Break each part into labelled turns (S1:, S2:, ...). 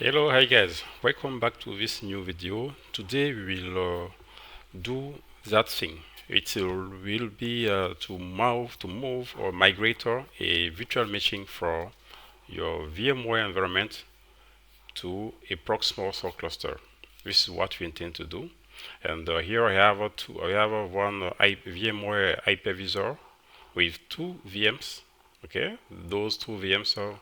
S1: Hello, hi guys, welcome back to this new video. Today we will do that thing. It will be to move or migrate a virtual machine from your VMware environment to a Proxmox cluster. This is what we intend to do. And here I have one VMware hypervisor with two VMs. Okay, those two VMs are,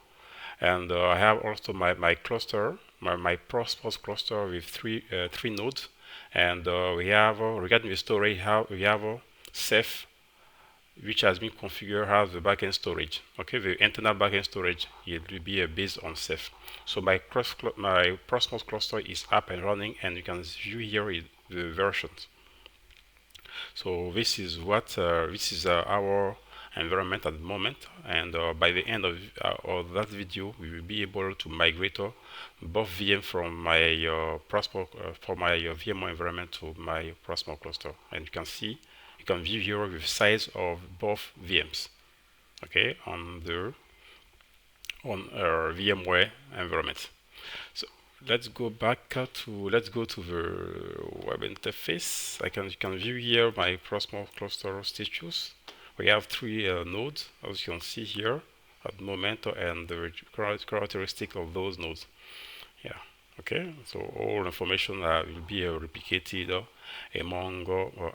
S1: and I have also my cluster, my Proxmox cluster with three nodes, and we have regarding the storage, we have Ceph, which has been configured as the backend storage. Okay, the internal backend storage it will be based on Ceph. So my Proxmox cluster is up and running, and you can view here the versions. So this is our environment at the moment, and by the end of that video, we will be able to migrate both VM from my VMware environment to my Proxmox cluster, and you can view here the size of both VMs. Okay, on our VMware environment. So let's go to the web interface. You can view here my Proxmox cluster status. We have three nodes, as you can see here at the moment, and the characteristic of those nodes. Yeah. Okay. So all information will be replicated among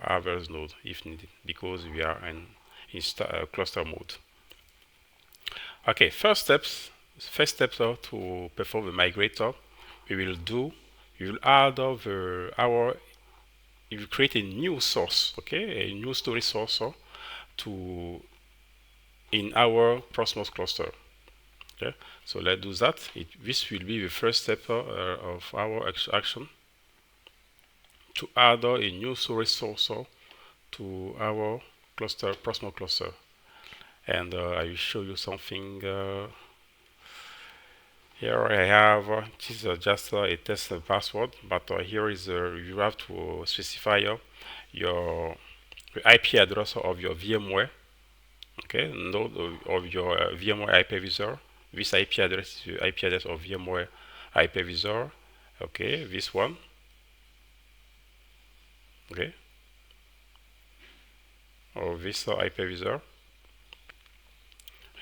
S1: others nodes if needed, because we are in cluster mode. Okay. First steps are to perform the migrator. We will add you will create a new source, okay, a new storage source in our Proxmox cluster. Okay, so let's do that. This will be the first step of our action to add a new storage source to our Proxmox cluster. And I will show you something. Here I have it is just a test password, but here is you have to specify your IP address of your VMware. Okay, node of your VMware hypervisor. This IP address is the IP address of VMware hypervisor. Okay, this one. Okay, or this hypervisor,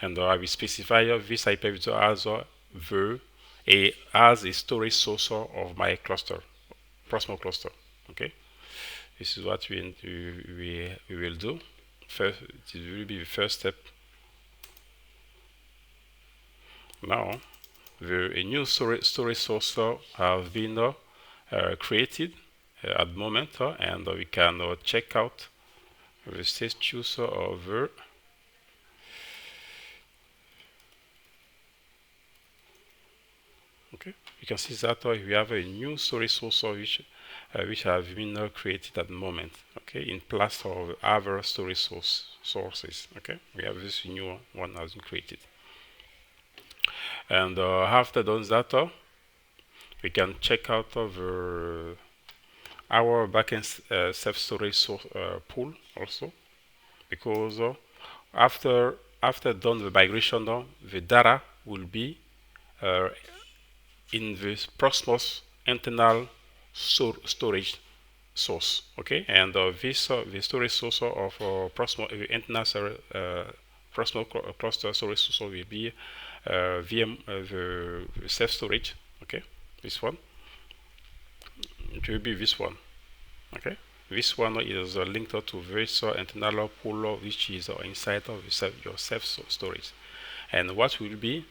S1: and I will specify this hypervisor as a storage source of my cluster, Proxmox cluster. Okay, this is what we will do. First, it will be the first step. Now, a new storage source has been created at the moment, and we can check out the status of the okay. You can see that we have a new storage source which have been created at the moment. Okay, in place of other storage sources. Okay, we have this new one has been created. And after done that, we can check out our backend self-storage pool also, because after done the migration, the data will be in the Proxmox internal storage source. Okay, and this the storage source of Proxmox internal Proxmox cluster storage source will be the self storage. Okay, this one. It will be this one. Okay, this one is linked to this internal pool which is inside of your self storage. And what will be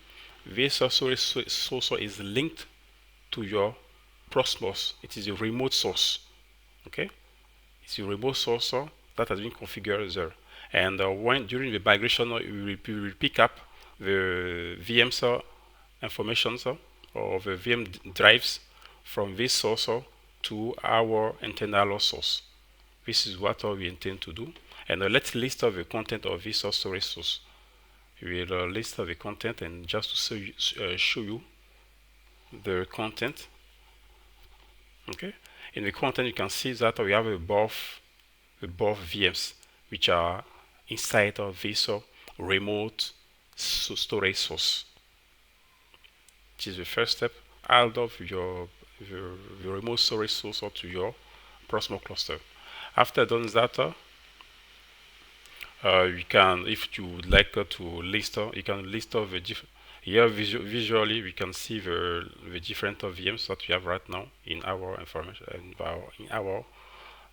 S1: this storage source is linked to your Proxmox. It is a remote source. Okay, it's a remote source that has been configured there. And when during the migration, we will pick up the VMs information or the VM drives from this source to our internal source. This is what we intend to do. And let's list the content of this storage source. We will list the content, and just to show you the content. Okay, in the content you can see that we have above VMs which are inside of this remote storage source. Which is the first step add of your remote storage source to your Proxmox cluster. After done that, you can, if you would like to list, you can list of the here visually we can see the different VMs that we have right now in our information in our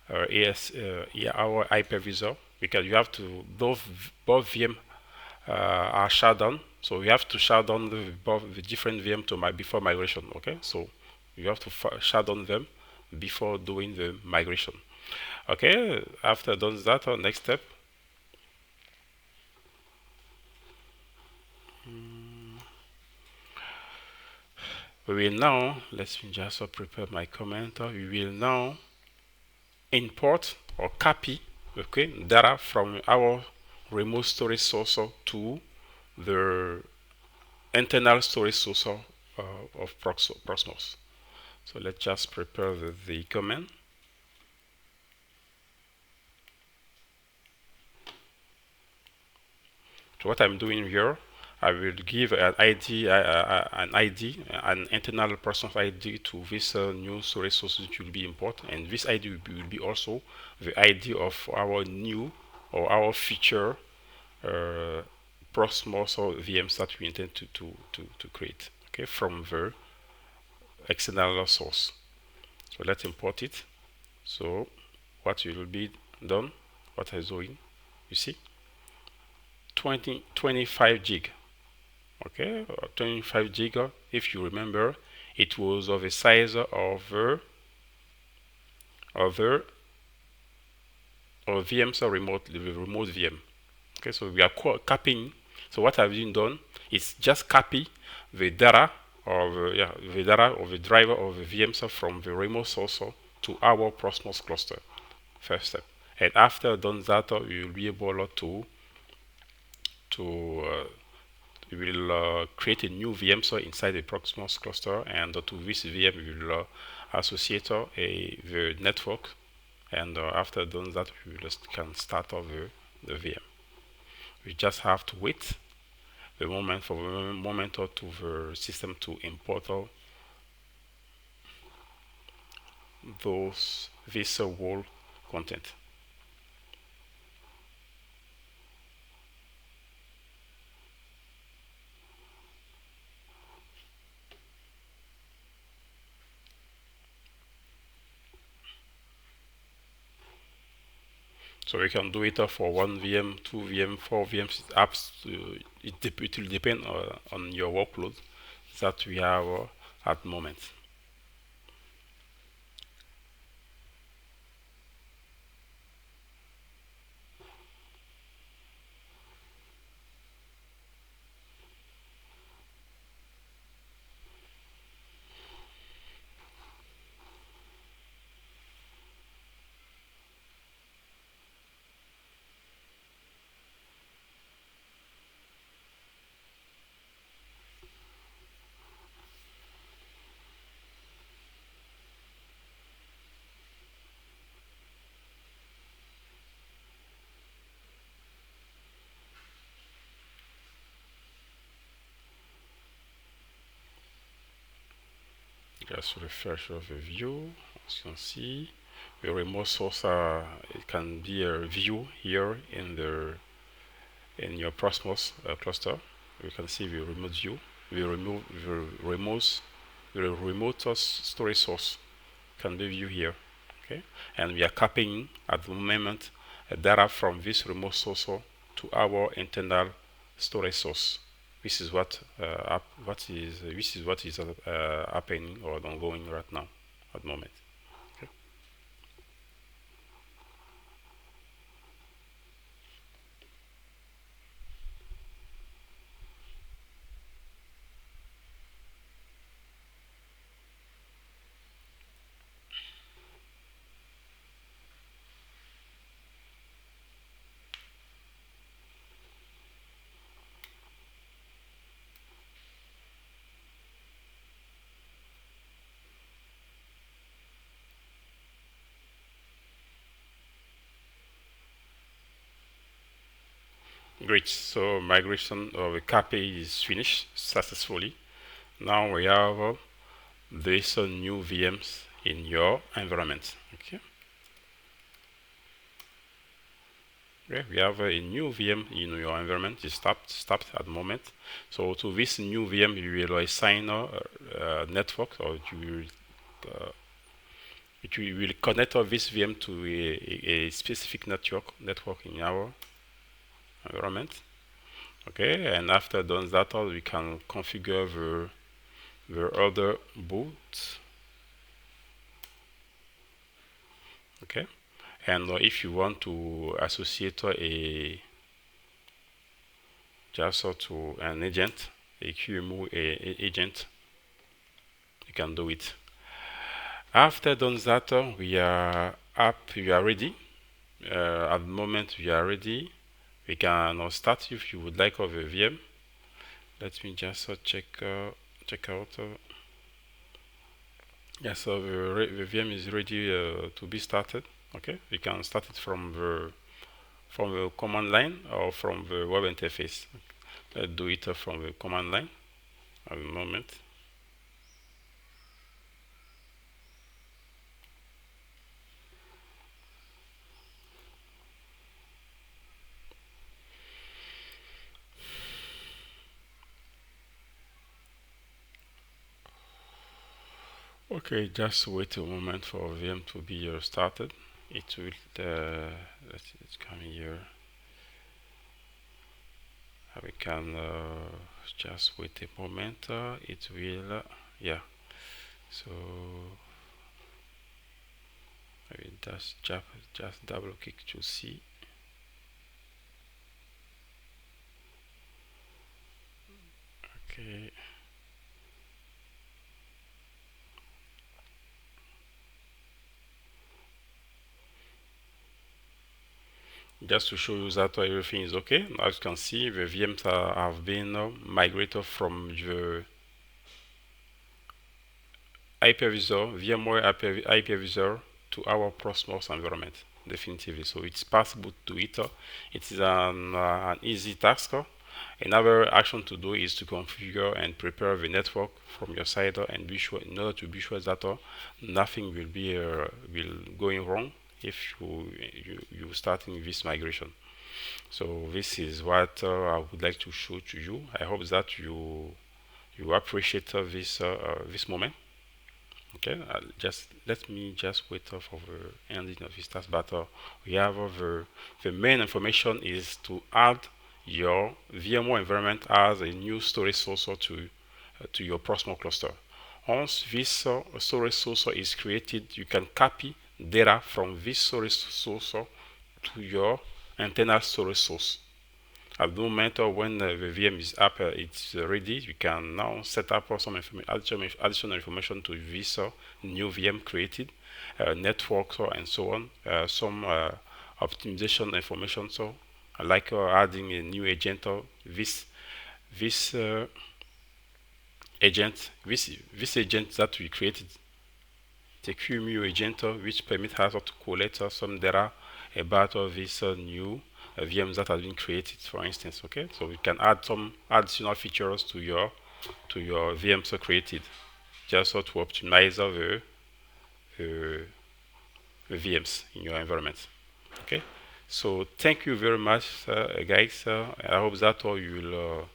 S1: our hypervisor, because you have to both VM are shut down, so we have to shut down the different VM to before migration. Okay, so you have to shut down them before doing the migration. Okay, after done that, next step. We will now, let me just prepare my comment. We will now import or copy, okay, data from our remote storage source to the internal storage source of Proxmox. So let's just prepare the command. So what I'm doing here, I will give an ID, an internal Proxmox ID to this new storage source which will be imported, and this ID will be also the ID of our new or our future Proxmox or VMs that we intend to create, okay, from the external source. So let's import it. So what will be done, what I'm doing, you see, 25 gig. Okay, 25 gig. If you remember, it was of a size of the VMs or remote VM. Okay, so we are copying. So what I've been done is just copy the data of the data of the driver of the VMs from the remote source to our Proxmox cluster. First step, and after done that, you will be able to we will create a new VM inside the Proxmox cluster, and to this VM we will associate the network, and after done that we just can start off the VM. We just have to wait the moment for the moment to the system to import this whole content. So we can do it for 1 VM, 2 VM, 4 VMs. Apps, it will depend on your workload that we have at the moment. Just refresh of the view. As you can see, the remote source it can be a view here in your Proxmox cluster. You can see the remote view. The remote storage source can be viewed here. Okay, and we are copying at the moment data from this remote source to our internal storage source. This is what is happening or ongoing right now at the moment. Okay. Great. So migration of the copy is finished successfully. Now we have these new VMs in your environment. Okay. Okay, we have a new VM in your environment. It's stopped at the moment. So to this new VM, you will assign a network, or you will connect this VM to a specific network in our environment. Okay, and after done that, we can configure the other boot. Okay, and if you want to associate to an agent, a QEMU agent, you can do it. After done that, we are ready. At the moment we are ready. We can start if you would like of a VM. Let me just check out. Yes, so the VM is ready to be started. Okay, we can start it from the command line or from the web interface. Let's do it from the command line at the moment. Okay, just wait a moment for VM to be started. It will, let's come here. We can just wait a moment. It will, yeah. So I will just double click to see. Okay. Just to show you that everything is okay. As you can see, the VMs have been migrated from the hypervisor, VMware hypervisor, to our Proxmox environment, definitively. So it's possible to do it. It is an easy task. Another action to do is to configure and prepare the network from your side and be sure, in order to be sure that nothing will be going wrong if you starting this migration. So this is what I would like to show to you. I hope that you appreciate this moment. Okay, just let me just wait for the ending of this task. But we have the main information is to add your VMware environment as a new storage source to your Proxmox cluster. Once this storage source is created, you can copy data from this storage source to your internal storage source. At the moment when the VM is up, it's ready, you can now set up some additional information to this new VM created, networks and so on, some optimization information, so like adding a new agent. This agent that we created, the QEMU agent, which permits us to collect some data about this new VMs that have been created, for instance. Okay, so we can add some additional features to your VMs created, just to optimize the VMs in your environment. Okay, so thank you very much, guys. I hope that you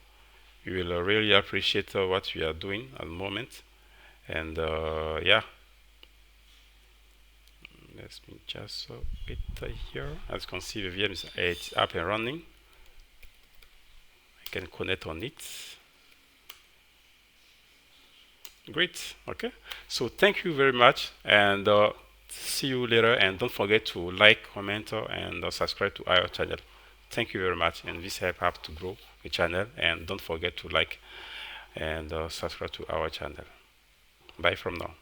S1: will really appreciate what we are doing at the moment, and yeah. Let me just wait here. As you can see, the VM is up and running. I can connect on it. Great. Okay. So thank you very much, and see you later. And don't forget to like, comment, and subscribe to our channel. Thank you very much, and this helps us to grow the channel. And don't forget to like and subscribe to our channel. Bye from now.